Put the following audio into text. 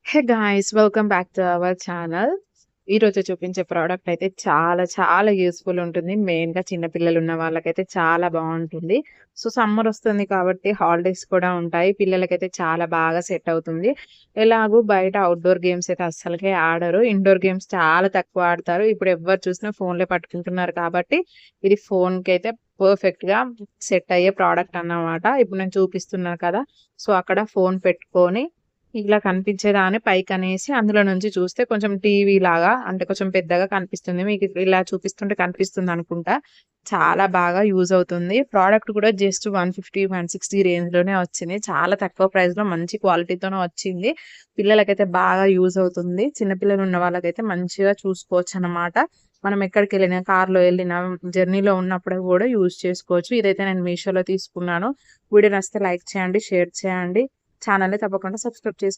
Hey guys! Welcome back to our channel. ఈరోజు చూపించే product అయితే చాలా చాలా యూజ్‌ఫుల్ ఉంటుంది. మెయిన్‌గా చిన్న పిల్లలున్న వాళ్ళకైతే చాలా బావుంటుంది. సో, సమ్మర్ ఒస్తుంది కాబట్టి హాలిడేస్ కూడా ఉంటాయి. పిల్లలకైతే చాలా బాగా సెట్ అవుతుంది. ఎలాగో బయట ఔట్‌డోర్ గేమ్స్ అయితే అస్సలకే ఆడరు. ఇండోర్ గేమ్స్ చాలా తక్కువ ఆడతారు. ఇప్పుడు ఎవ్వరు చూసినా ఫోన్‌లే పట్టుకుంటున్నారు కాబట్టి ఇది ఫోన్‌కైతే పర్ఫెక్ట్‌గా సెట్ అయ్యే ప్రోడక్ట్ అన్నమాట. ఇప్పుడు నేను చూపిస్తున్నాను కదా! సో, అక్కడ ఫోన్ పెట్టుకొని ఇలా కనిపించేదాన్ని పైకనేసి అందులో నుంచి చూస్తే కొంచెం టీవీలాగా అంటే కొంచెం పెద్దగా కనిపిస్తుంది. మీకు ఇలా చూపిస్తుంటే కనిపిస్తుందనుకుంటా. చాలా బాగా యూజ్ అవుతుంది. ప్రొడక్ట్ కూడా జస్ట్ 150, 160 రేంజ్‌లోనే వచ్చింది. చాలా తక్కువ ప్రైస్‌లో మంచి క్వాలిటీతోనే వచ్చింది. పిల్లలకైతే బాగా యూజ్ అవుతుంది. చిన్న పిల్లలు ఉన్న వాళ్ళకైతే మంచిగా చూసుకోవచ్చనమాట. మనం ఎక్కడికెళ్ళినా కార్‌లో ఎళ్ళినా, జర్నీలో ఉన్నప్పుడు కూడా యూజ్ చేసుకోవచ్చు. ఇదైతే నేను మీషోలో తీసుకున్నాను. వీడియో నచ్చితే లైక్ చేయండి, షేర్ చేయండి. ఛానెల్‌ని తప్పకుండా సబ్స్క్రైబ్ చేసుకోండి.